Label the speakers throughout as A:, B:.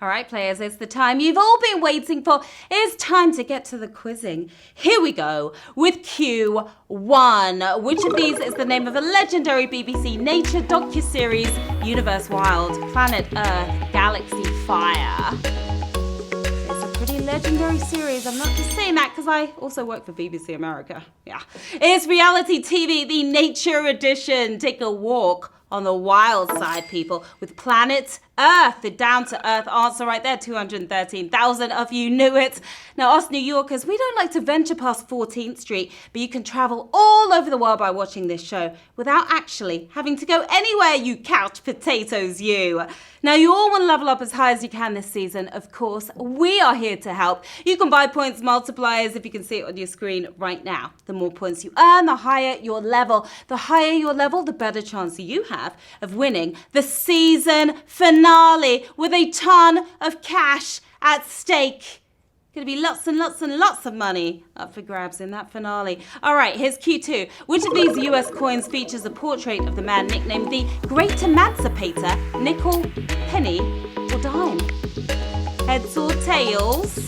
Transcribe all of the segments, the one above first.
A: right, players, it's the time you've all been waiting for. It's time to get to the quizzing. Here we go with Q1. Which of these is the name of a legendary BBC nature docuseries, Universe Wild, Planet Earth, Galaxy Fire? It's a pretty legendary series. I'm not just saying that because I also work for BBC America. Yeah. It's reality TV, the Nature Edition. Take a walk on the wild side, people, with Planet Earth. The down-to-earth answer right there. 213,000 of you knew it. Now, us New Yorkers, we don't like to venture past 14th Street, but you can travel all over the world by watching this show without actually having to go anywhere, you couch potatoes, you. Now, you all want to level up as high as you can this season. Of course, we are here to help. You can buy points multipliers if you can see it on your screen right now. The more points you earn, the higher your level. The higher your level, the better chance you have of winning the season finale with a ton of cash at stake. Going to be lots and lots and lots of money up for grabs in that finale. All right, here's Q2. Which of these US coins features a portrait of the man nicknamed the Great Emancipator? Nickel, penny, or dime? Heads or tails?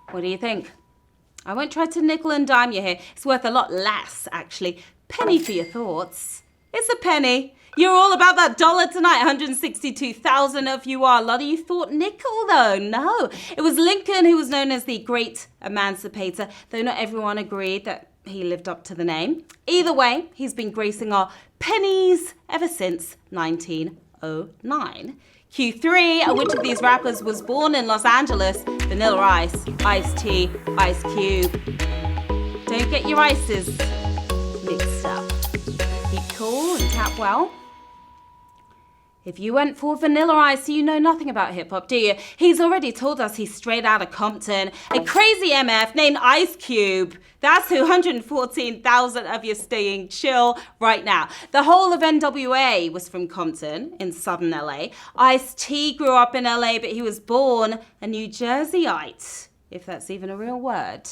A: What do you think? I won't try to nickel and dime you here. It's worth a lot less, actually. Penny for your thoughts. It's a penny. You're all about that dollar tonight. 162,000 of you are. A lot of you thought nickel, though. No, it was Lincoln who was known as the Great Emancipator, though not everyone agreed that he lived up to the name. Either way, he's been gracing our pennies ever since 1909. Q3, which of these rappers was born in Los Angeles? Vanilla Ice, Ice-T, Ice Cube. Don't get your ices mixed up. Keep cool and tap well. If you went for Vanilla Ice, you know nothing about hip-hop, do you? He's already told us he's straight out of Compton. A crazy MF named Ice Cube. That's who. 114,000 of you staying chill right now. The whole of NWA was from Compton in southern LA. Ice-T grew up in LA, but he was born a New Jerseyite, if that's even a real word.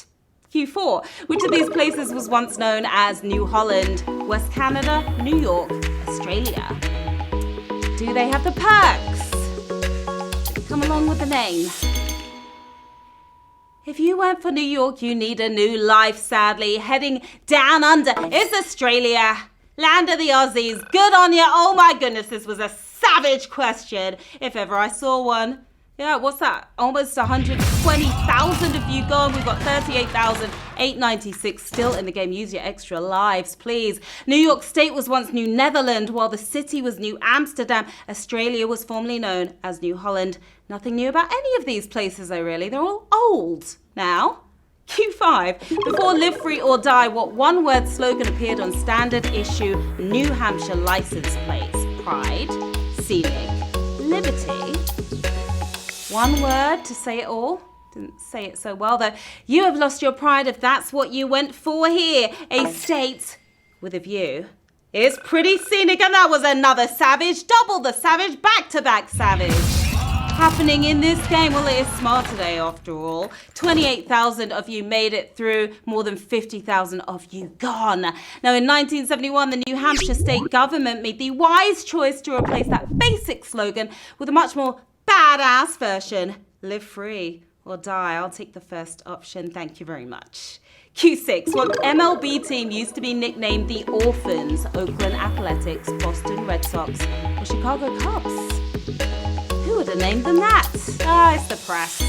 A: Q4. Which of these places was once known as New Holland? West Canada, New York, Australia. Do they have the perks? Come along with the name. If you went for New York, you need a new life, sadly. Heading down under. It's Australia. Land of the Aussies. Good on you. Oh my goodness, this was a savage question, if ever I saw one. Yeah, what's that? Almost 120,000 of you gone. We've got 38,896 still in the game. Use your extra lives, please. New York State was once New Netherland, while the city was New Amsterdam. Australia was formerly known as New Holland. Nothing new about any of these places, though, really. They're all old now. Q5. Before Live Free or Die, what one-word slogan appeared on standard issue New Hampshire license plates? Pride, scenic, liberty. One word to say it all. Didn't say it so well, though. You have lost your pride if that's what you went for here. A state with a view. It's pretty scenic, and that was another savage. Double the savage, back-to-back savage. Happening in this game. Well, it is Smart Today, after all. 28,000 of you made it through. More than 50,000 of you gone. Now, in 1971, the New Hampshire state government made the wise choice to replace that basic slogan with a much more badass version. Live free or die. I'll take the first option. Thank you very much. Q6. What MLB team used to be nicknamed the Orphans? Oakland Athletics, Boston Red Sox, or Chicago Cubs? Who would have named them that? It's the press.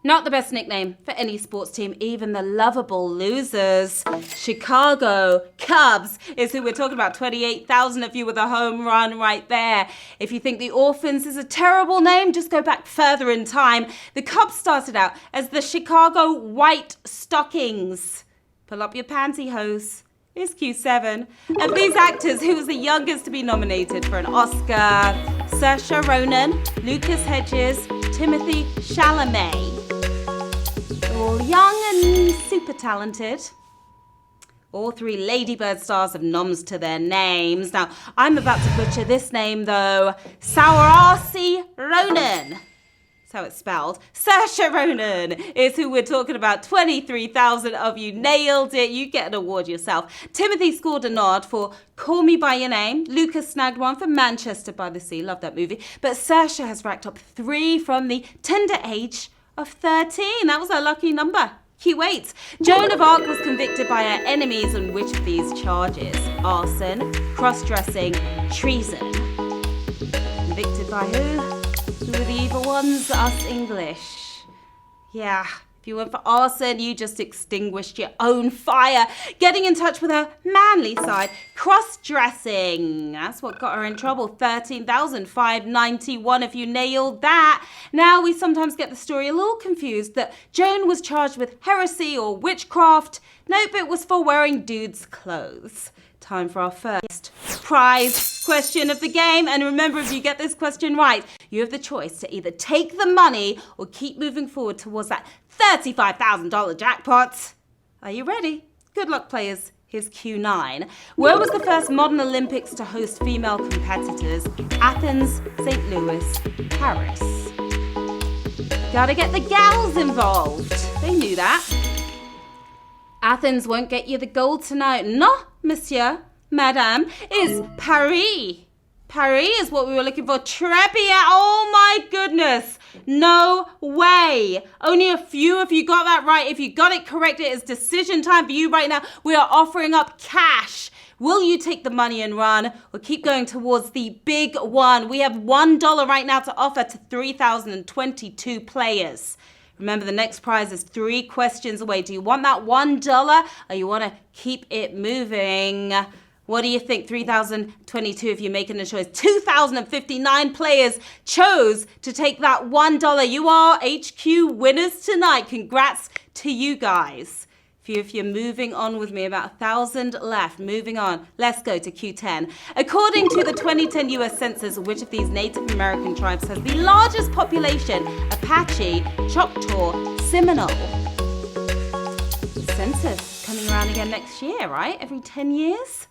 A: Not the best nickname for any sports team, even the lovable losers. Chicago Cubs is who we're talking about. 28,000 of you with a home run right there. If you think the Orphans is a terrible name, just go back further in time. The Cubs started out as the Chicago White Stockings. Pull up your pantyhose. It's Q7. Of these actors, who was the youngest to be nominated for an Oscar? Saoirse Ronan, Lucas Hedges, Timothy Chalamet. All young and super talented. All three Ladybird stars have noms to their names. Now, I'm about to butcher this name, though. Saoirse Ronan. That's how it's spelled. Saoirse Ronan is who we're talking about. 23,000 of you nailed it. You get an award yourself. Timothy scored a nod for Call Me By Your Name. Lucas snagged one for Manchester by the Sea. Love that movie. But Saoirse has racked up 3 from the tender age of 13. That was her lucky number. Q8. Joan of Arc was convicted by her enemies on which of these charges? Arson, cross-dressing, treason. Convicted by who? Who were the evil ones? Us English. Yeah, if you went for arson, you just extinguished your own fire. Getting in touch with her manly side. Cross-dressing. That's what got her in trouble. 13,591 if you nailed that. Now we sometimes get the story a little confused that Joan was charged with heresy or witchcraft. Nope, it was for wearing dudes' clothes. Time for our first prize question of the game. And remember, if you get this question right, you have the choice to either take the money or keep moving forward towards that $35,000 jackpot. Are you ready? Good luck, players. Here's Q9. Where was the first modern Olympics to host female competitors? Athens, St. Louis, Paris. Gotta get the gals involved. They knew that. Athens won't get you the gold tonight. No, monsieur, madame, is Paris. Paris is what we were looking for. Trebia, oh my goodness. No way. Only a few of you got that right. If you got it correct, it is decision time for you right now. We are offering up cash. Will you take the money and run or keep going towards the big one? We have $1 right now to offer to 3,022 players. Remember, the next prize is 3 questions away. Do you want that $1 or you want to keep it moving? What do you think? 3,022 if you're making a choice. 2,059 players chose to take that $1. You are HQ winners tonight. Congrats to you guys. If you're moving on with me, about 1,000 left. Moving on. Let's go to Q10. According to the 2010 US Census, which of these Native American tribes has the largest population? Apache, Choctaw, Seminole. Census coming around again next year, right? Every 10 years?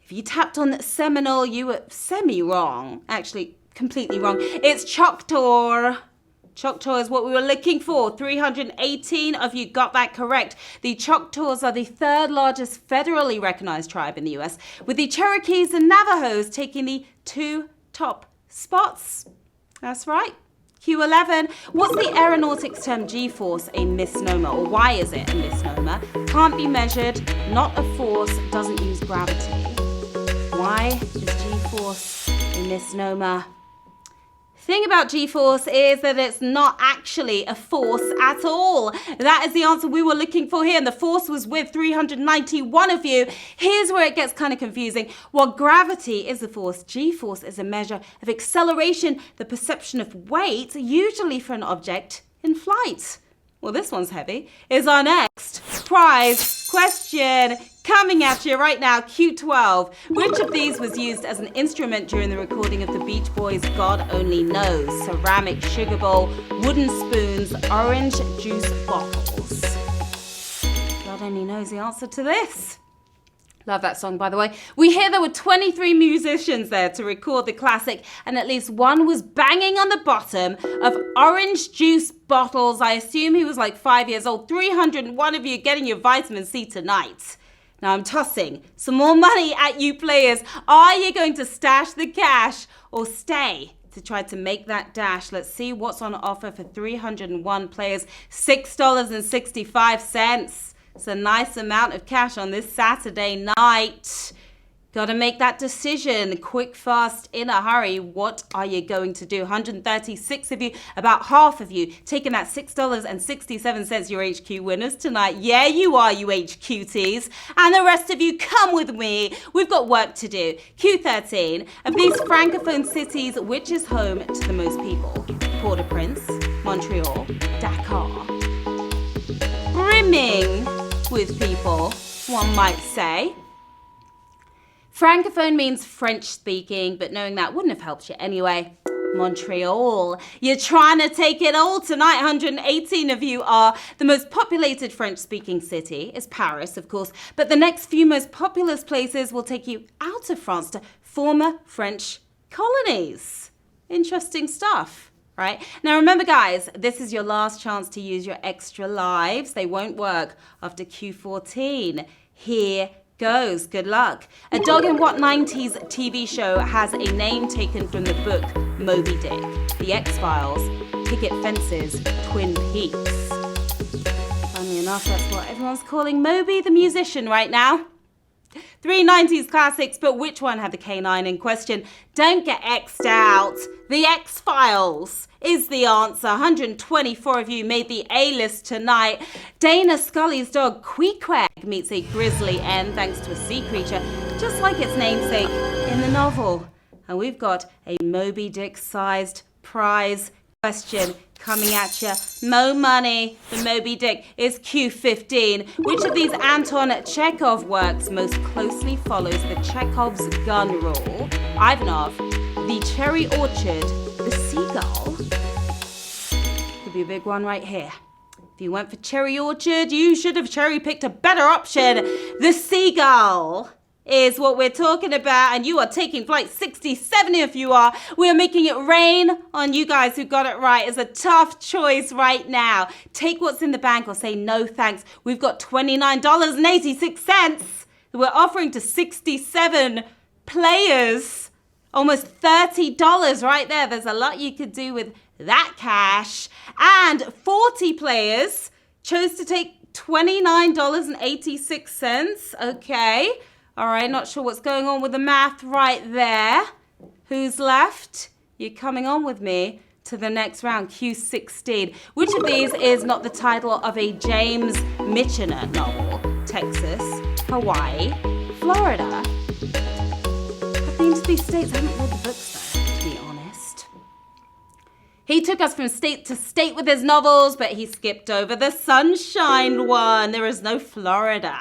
A: If you tapped on Seminole, you were semi-wrong. Actually, completely wrong. It's Choctaw. Choctaw is what we were looking for. 318 of you got that correct. The Choctaws are the 3rd largest federally recognized tribe in the US, with the Cherokees and Navajos taking the 2 top spots. That's right. Q11. What's the aeronautics term G-force a misnomer? Or why is it a misnomer? Can't be measured, not a force, doesn't use gravity. Why is G-force a misnomer? Thing about G-force is that it's not actually a force at all. That is the answer we were looking for here, and the force was with 391 of you. Here's where it gets kind of confusing. While gravity is a force, G-force is a measure of acceleration, the perception of weight, usually for an object in flight. Well, this one's heavy. Is our next prize question coming at you right now. Q12. Which of these was used as an instrument during the recording of the Beach Boys' God Only Knows? Ceramic sugar bowl, wooden spoons, orange juice bottles. God only knows the answer to this. Love that song, by the way. We hear there were 23 musicians there to record the classic, and at least one was banging on the bottom of orange juice bottles. I assume he was like 5 years old. 301 of you getting your vitamin C tonight. Now I'm tossing some more money at you players. Are you going to stash the cash or stay to try to make that dash? Let's see what's on offer for 301 players. $6.65. It's a nice amount of cash on this Saturday night. Gotta make that decision quick, fast, in a hurry. What are you going to do? 136 of you, about half of you, taking that $6.67. Your HQ winners tonight. Yeah, you are, you HQTs. And the rest of you, come with me. We've got work to do. Q13. Of these francophone cities, which is home to the most people? Port-au-Prince, Montreal, Dakar. Brimming with people, one might say. Francophone means French speaking, but knowing that wouldn't have helped you anyway. Montreal. You're trying to take it all tonight. 118 of you are. The most populated French-speaking city is Paris, of course, but the next few most populous places will take you out of France to former French colonies. Interesting stuff. right? Now remember guys, this is your last chance to use your extra lives. They won't work after Q14. Here goes. Good luck. A dog in what 90s TV show has a name taken from the book Moby Dick? The X-Files, Picket Fences, Twin Peaks. Funnily enough, that's what everyone's calling Moby the musician right now. 3 90s classics, but which one had the canine in question? Don't get X'd out. The X-Files is the answer. 124 of you made the A-list tonight. Dana Scully's dog Queequeg meets a grizzly N thanks to a sea creature, just like its namesake in the novel. And we've got a Moby Dick-sized prize question coming at you. Mo money for Moby Dick is Q15. Which of these Anton Chekhov works most closely follows the Chekhov's gun rule? Ivanov, The Cherry Orchard, The Seagull. Could be a big one right here. If you went for Cherry Orchard, you should have cherry-picked a better option. The Seagull is what we're talking about, and you are taking flight. 67 if you are. We are making it rain on you guys who got it right. It's a tough choice right now. Take what's in the bank or say no thanks. We've got $29.86 that we're offering to 67 players. Almost $30 right there. There's a lot you could do with that cash. And 40 players chose to take $29.86. Okay. All right, not sure what's going on with the math right there. Who's left? You're coming on with me to the next round, Q16. Which of these is not the title of a James Michener novel? Texas, Hawaii, Florida. I've been to these states. I haven't read the books though, to be honest. He took us from state to state with his novels, but he skipped over the Sunshine one. There is no Florida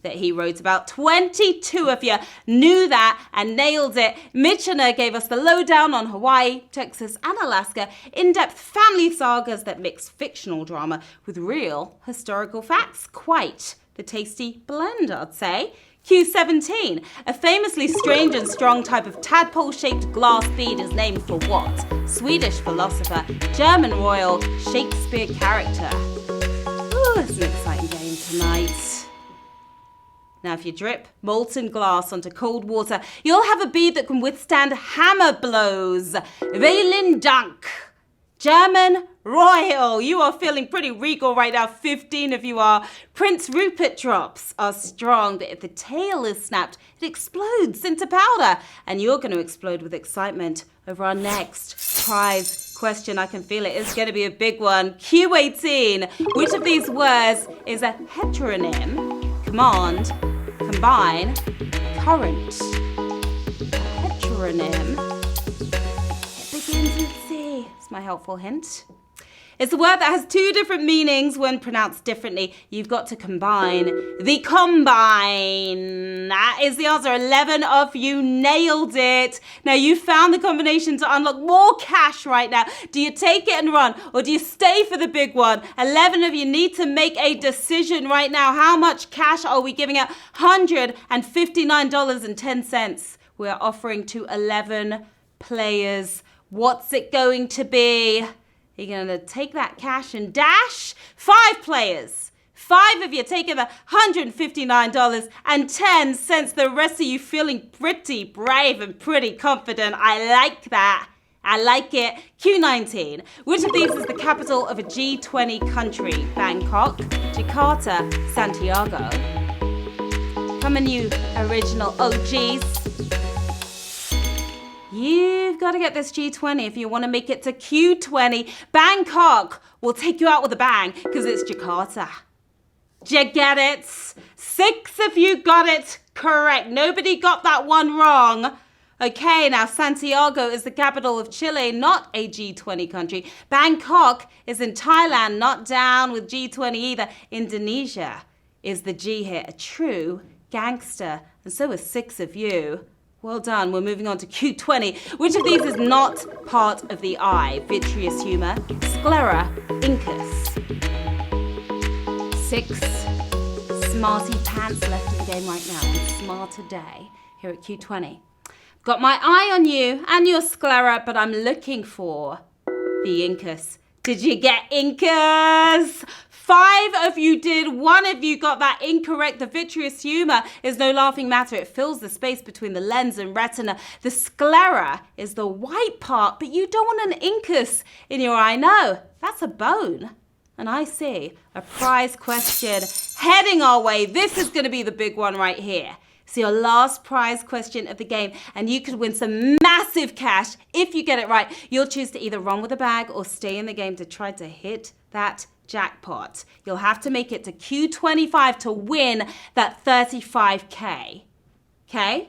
A: that he wrote about. 22 of you knew that and nailed it. Michener gave us the lowdown on Hawaii, Texas, and Alaska, in-depth family sagas that mix fictional drama with real historical facts. Quite the tasty blend, I'd say. Q17, a famously strange and strong type of tadpole-shaped glass bead is named for what? Swedish philosopher, German royal, Shakespeare character. Ooh, it's an exciting game tonight. Now, if you drip molten glass onto cold water, you'll have a bead that can withstand hammer blows. Valen Dunk. German royal. You are feeling pretty regal right now. 15 of you are. Prince Rupert drops are strong, but if the tail is snapped, it explodes into powder. And you're going to explode with excitement over our next prize question. I can feel it. It's going to be a big one. Q18. Which of these words is a heteronym? Command, combine, current. A heteronym. It begins with C. It's my helpful hint. It's a word that has two different meanings when pronounced differently. You've got to combine. The combine. That is the answer. 11 of you nailed it. Now you found the combination to unlock more cash right now. Do you take it and run or do you stay for the big one? 11 of you need to make a decision right now. How much cash are we giving out? $159.10. We're offering to 11 players. What's it going to be? You're going to take that cash and dash. 5 players. 5 of you taking the $159.10. The rest of you feeling pretty brave and pretty confident. I like that. I like it. Q19. Which of these is the capital of a G20 country? Bangkok, Jakarta, Santiago. Come on, you original OGs. You've got to get this G20 if you want to make it to Q20. Bangkok will take you out with a bang because it's Jakarta. Do you get it? 6 of you got it correct. Nobody got that one wrong. Okay, now Santiago is the capital of Chile, not a G20 country. Bangkok is in Thailand, not down with G20 either. Indonesia is the G here, a true gangster. And so are 6 of you. Well done. We're moving on to Q20. Which of these is not part of the eye? Vitreous humor, sclera, incus. 6 smarty pants left in the game right now. On Smarter Day here at Q20. Got my eye on you and your sclera, but I'm looking for the Incas. Did you get Incas? 5 of you did. 1 of you got that incorrect. The vitreous humor is no laughing matter. It fills the space between the lens and retina. The sclera is the white part, but you don't want an incus in your eye. No, that's a bone. And I see a prize question heading our way. This is going to be the big one right here. It's your last prize question of the game, and you could win some massive cash if you get it right. You'll choose to either run with the bag or stay in the game to try to hit that jackpot. You'll have to make it to Q25 to win that 35K. Okay?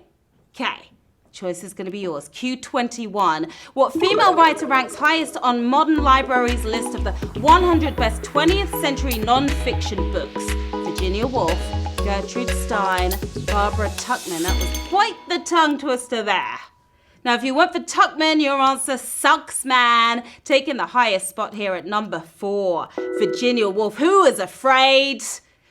A: Choice is going to be yours. Q21. What female writer ranks highest on Modern Library's list of the 100 best 20th century non-fiction books? Virginia Woolf, Gertrude Stein, Barbara Tuchman. That was quite the tongue twister there. Now, if you went for Tuchman, your answer sucks, man. Taking the highest spot here at number 4. Virginia Woolf. Who is afraid?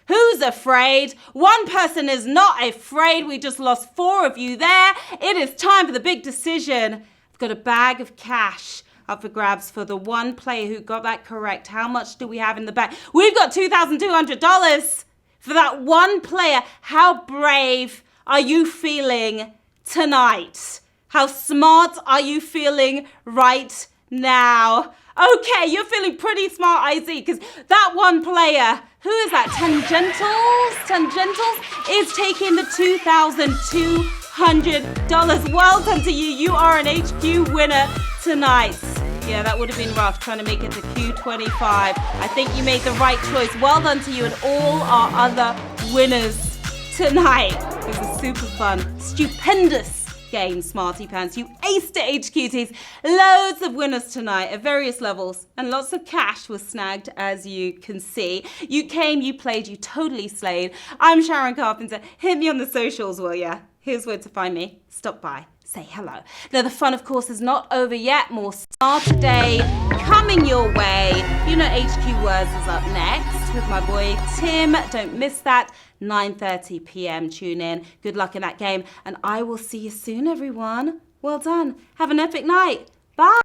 A: Who's afraid? One person is not afraid. We just lost 4 of you there. It is time for the big decision. I've got a bag of cash up for grabs for the one player who got that correct. How much do we have in the bag? We've got $2,200 for that one player. How brave are you feeling tonight? How smart are you feeling right now? Okay, you're feeling pretty smart, I see, because that one player, who is that? Tangentals is taking the $2,200. Well done to you. You are an HQ winner tonight. Yeah, that would have been rough trying to make it to Q25. I think you made the right choice. Well done to you and all our other winners tonight. It was super fun. Stupendous game, Smarty Pants. You aced it, HQTs. Loads of winners tonight at various levels, and lots of cash was snagged, as you can see. You came, you played, you totally slayed. I'm Sharon Carpenter. Hit me on the socials, will ya? Here's where to find me. Stop by. Say hello. Now, the fun, of course, is not over yet. More Smarter Day coming your way. You know HQ Words is up next with my boy Tim. Don't miss that. 9:30 p.m. Tune in. Good luck in that game. And I will see you soon, everyone. Well done. Have an epic night. Bye.